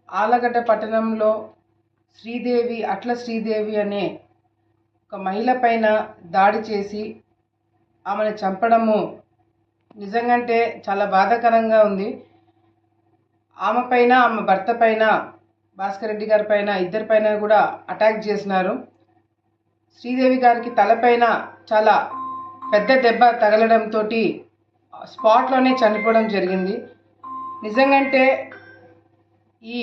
ఆలగడ్డ పట్టణంలో అట్ల శ్రీదేవి అనే ఒక మహిళ పైన దాడి చేసి ఆమెను చంపడము నిజంగానే చాలా బాధాకరంగా ఉంది. ఆమె పైన, ఆమె భర్త పైన, భాస్కర్ రెడ్డి గారి పైన, ఇద్దరి పైన కూడా అటాక్ చేసినారు. శ్రీదేవి గారికి తలపైన చాలా పెద్ద దెబ్బ తగలడంతో స్పాట్లోనే చనిపోవడం జరిగింది. నిజంగానే ఈ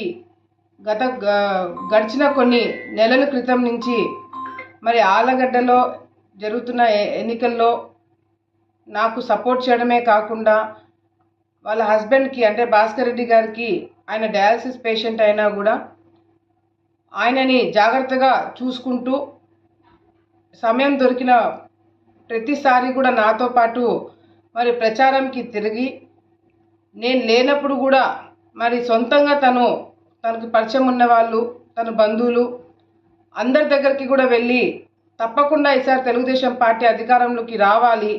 గడిచిన కొన్ని నెలల క్రితం నుంచి మరి ఆలగడ్డలో జరుగుతున్న ఎన్నికల్లో నాకు సపోర్ట్ చేయడమే కాకుండా వాళ్ళ హస్బెండ్కి అంటే భాస్కర్ రెడ్డి గారికి, ఆయన డయాలసిస్ పేషెంట్ అయినా కూడా ఆయనని జాగ్రత్తగా చూసుకుంటూ సమయం దొరికిన ప్రతిసారి కూడా నాతో పాటు మరి ప్రచారంకి తిరిగి, నేను లేనప్పుడు కూడా మరి సొంతంగా తనకు పరిచయం ఉన్న వాళ్ళు, తన బంధువులు అందరి దగ్గరికి కూడా వెళ్ళి తప్పకుండా ఈసారి తెలుగుదేశం పార్టీ అధికారంలోకి రావాలి,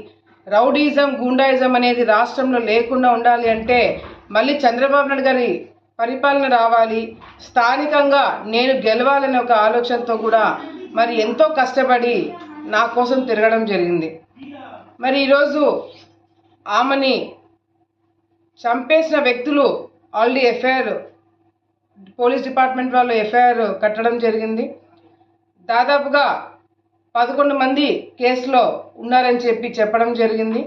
రౌడీజం, గూండాయిజం అనేది రాష్ట్రంలో లేకుండా ఉండాలి అంటే మళ్ళీ చంద్రబాబు నాయుడు గారి పరిపాలన రావాలి, స్థానికంగా నేను గెలవాలనే ఒక ఆలోచనతో కూడా మరి ఎంతో కష్టపడి నా కోసం తిరగడం జరిగింది. మరి ఈరోజు ఆమెని చంపేసిన వ్యక్తులు ఆల్రెడీ ఎఫ్ఐఆర్, పోలీస్ డిపార్ట్మెంట్ వాళ్ళు ఎఫ్ఐఆర్ కట్టడం జరిగింది. దాదాపుగా 11 మంది కేసులో ఉన్నారని చెప్పడం జరిగింది.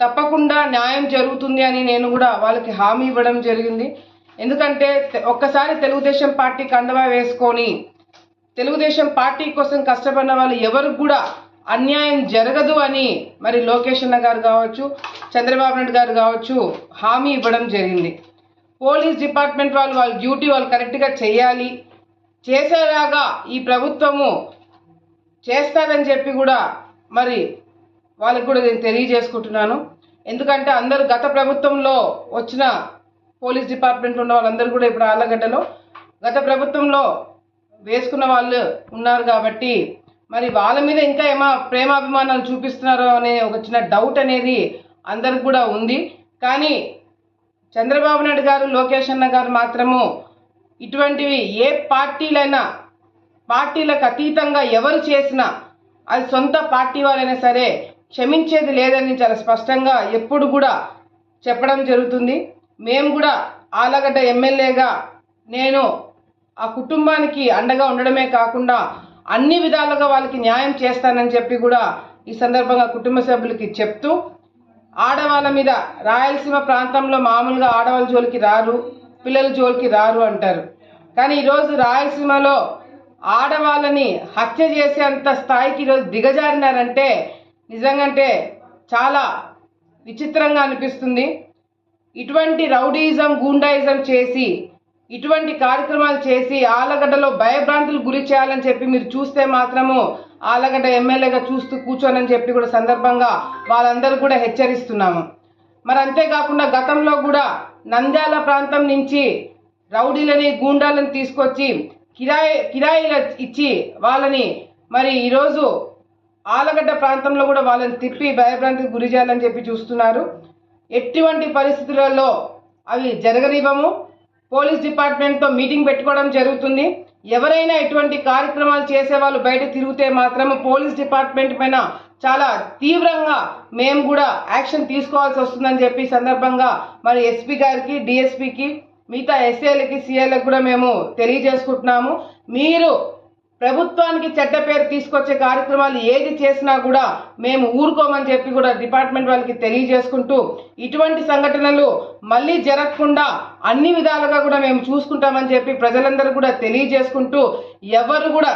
తప్పకుండా న్యాయం జరుగుతుంది అని నేను కూడా వాళ్ళకి హామీ ఇవ్వడం జరిగింది. ఎందుకంటే ఒక్కసారి తెలుగుదేశం పార్టీ కండవా వేసుకొని తెలుగుదేశం పార్టీ కోసం కష్టపడిన వాళ్ళు ఎవరికి కూడా అన్యాయం జరగదు అని మరి లోకేష్ అన్న గారు కావచ్చు, చంద్రబాబు నాయుడు గారు కావచ్చు హామీ ఇవ్వడం జరిగింది. పోలీస్ డిపార్ట్మెంట్ వాళ్ళ డ్యూటీ వాళ్ళు కరెక్ట్గా చేయాలి, చేసేలాగా ఈ ప్రభుత్వము చేస్తారని చెప్పి కూడా మరి వాళ్ళకి కూడా నేను తెలియజేసుకుంటున్నాను. ఎందుకంటే అందరూ గత ప్రభుత్వంలో వచ్చిన పోలీస్ డిపార్ట్మెంట్ ఉన్న వాళ్ళందరూ కూడా ఇప్పుడు ఆళ్ళగడ్డలో గత ప్రభుత్వంలో వేసుకున్న వాళ్ళు ఉన్నారు కాబట్టి మరి వాళ్ళ మీద ఇంకా ఏమో ప్రేమాభిమానాలు చూపిస్తున్నారో అనే ఒక చిన్న డౌట్ అనేది అందరికి కూడా ఉంది. కానీ చంద్రబాబు నాయుడు గారు, లోకేష్ అన్న గారు మాత్రము ఇటువంటివి ఏ పార్టీలకు అతీతంగా ఎవరు చేసినా అది సొంత పార్టీ వాళ్ళైనా సరే క్షమించేది లేదని చాలా స్పష్టంగా ఎప్పుడు కూడా చెప్పడం జరుగుతుంది. మేము కూడా ఆలగడ్డ ఎమ్మెల్యేగా నేను ఆ కుటుంబానికి అండగా ఉండడమే కాకుండా అన్ని విధాలుగా వాళ్ళకి న్యాయం చేస్తానని చెప్పి కూడా ఈ సందర్భంగా కుటుంబ సభ్యులకి చెప్తూ, ఆడవాళ్ళ మీద రాయలసీమ ప్రాంతంలో మామూలుగా ఆడవాళ్ళ జోలికి రారు, పిల్లల జోలికి రారు అంటారు. కానీ ఈరోజు రాయలసీమలో ఆడవాళ్ళని హత్య చేసేంత స్థాయికి ఈరోజు దిగజారినారంటే నిజంగానే చాలా విచిత్రంగా అనిపిస్తుంది. ఇటువంటి రౌడీయిజం, గూండాయిజం చేసి ఇటువంటి కార్యక్రమాలు చేసి ఆలగడ్డలో భయభ్రాంతులు గురి చేయాలని చెప్పి మీరు చూస్తే మాత్రము ఆలగడ్డ ఎమ్మెల్యేగా చూస్తూ కూర్చోనని చెప్పి కూడా సందర్భంగా వాళ్ళందరూ కూడా హెచ్చరిస్తున్నాము. మరి అంతేకాకుండా గతంలో కూడా నంద్యాల ప్రాంతం నుంచి రౌడీలని, గూండాలను తీసుకొచ్చి కిరాయిలు ఇచ్చి వాళ్ళని మరి ఈరోజు ఆలగడ్డ ప్రాంతంలో కూడా వాళ్ళని తిప్పి భయభ్రాంతికి గురి చేయాలని చెప్పి చూస్తున్నారు. ఎటువంటి పరిస్థితులలో అవి జరగనివ్వము. పోలీస్ డిపార్ట్మెంట్తో మీటింగ్ పెట్టుకోవడం జరుగుతుంది. ఎవరైనా ఎటువంటి కార్యక్రమాలు చేసేవాళ్ళు బయట తిరిగితే మాత్రము పోలీస్ డిపార్ట్మెంట్ పైన చాలా తీవ్రంగా మేము కూడా యాక్షన్ తీసుకోవాల్సి వస్తుందని చెప్పి సందర్భంగా మరి ఎస్పీ గారికి, డిఎస్పీకి, మిగతా ఎస్ఐలకి, సిఐలకు కూడా మేము తెలియజేసుకుంటున్నాము. మీరు ప్రభుత్వానికి చెడ్డ పేరు తీసుకొచ్చే కార్యక్రమాలు ఏది చేసినా కూడా మేము ఊరుకోమని చెప్పి కూడా డిపార్ట్మెంట్ వాళ్ళకి తెలియజేసుకుంటూ, ఇటువంటి సంఘటనలు మళ్ళీ జరగకుండా అన్ని విధాలుగా కూడా మేము చూసుకుంటామని చెప్పి ప్రజలందరూ కూడా తెలియజేసుకుంటూ, ఎవరు కూడా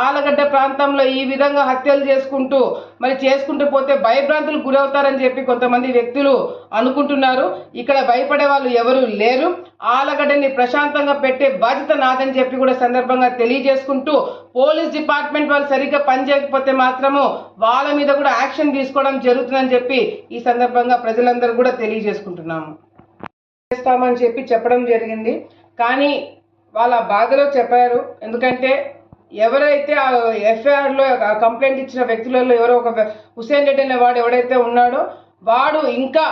ఆలగడ్డ ప్రాంతంలో ఈ విధంగా హత్యలు చేసుకుంటూ పోతే భయభ్రాంతులు గురవుతారని చెప్పి కొంతమంది వ్యక్తులు అనుకుంటున్నారు. ఇక్కడ భయపడే వాళ్ళు ఎవరు లేరు. ఆలగడ్డని ప్రశాంతంగా పెట్టే బాధ్యత నాదని చెప్పి కూడా సందర్భంగా తెలియజేసుకుంటూ, పోలీస్ డిపార్ట్మెంట్ వాళ్ళు సరిగ్గా పనిచేయకపోతే మాత్రము వాళ్ళ మీద కూడా యాక్షన్ తీసుకోవడం జరుగుతుందని చెప్పి ఈ సందర్భంగా ప్రజలందరూ కూడా తెలియజేసుకుంటున్నాము. చేస్తామని చెప్పడం జరిగింది. కానీ వాళ్ళ బాధలో చెప్పారు. ఎందుకంటే ఎవరైతే ఆ ఎఫ్ఐఆర్లో కంప్లైంట్ ఇచ్చిన వ్యక్తులలో ఎవరో ఒక హుసేన్ రెడ్డి అనే వాడు ఎవడైతే ఉన్నాడో వాడు ఇంకా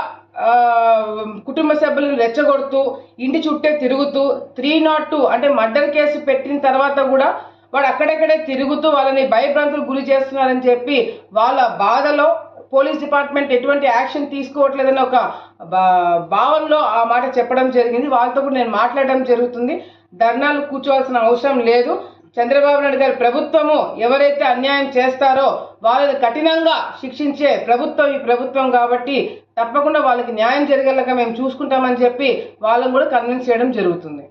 కుటుంబ సభ్యులను రెచ్చగొడుతూ ఇంటి చుట్టే తిరుగుతూ 302 అంటే మర్డర్ కేసు పెట్టిన తర్వాత కూడా వాడు అక్కడెక్కడే తిరుగుతూ వాళ్ళని భయభ్రాంతులకు గురి చేస్తున్నారని చెప్పి వాళ్ళ బాధలో పోలీస్ డిపార్ట్మెంట్ ఎటువంటి యాక్షన్ తీసుకోవట్లేదని ఒక భావనలో ఆ మాట చెప్పడం జరిగింది. వాళ్ళతో కూడా నేను మాట్లాడడం జరుగుతుంది. ధర్నాలు కూర్చోవాల్సిన అవసరం లేదు. చంద్రబాబు నాయుడు గారి ప్రభుత్వము ఎవరైతే అన్యాయం చేస్తారో వాళ్ళని కఠినంగా శిక్షించే ప్రభుత్వం ఈ ప్రభుత్వం కాబట్టి తప్పకుండా వాళ్ళకి న్యాయం జరిగేలాగా మేము చూసుకుంటామని చెప్పి వాళ్ళని కూడా కన్విన్స్ చేయడం జరుగుతుంది.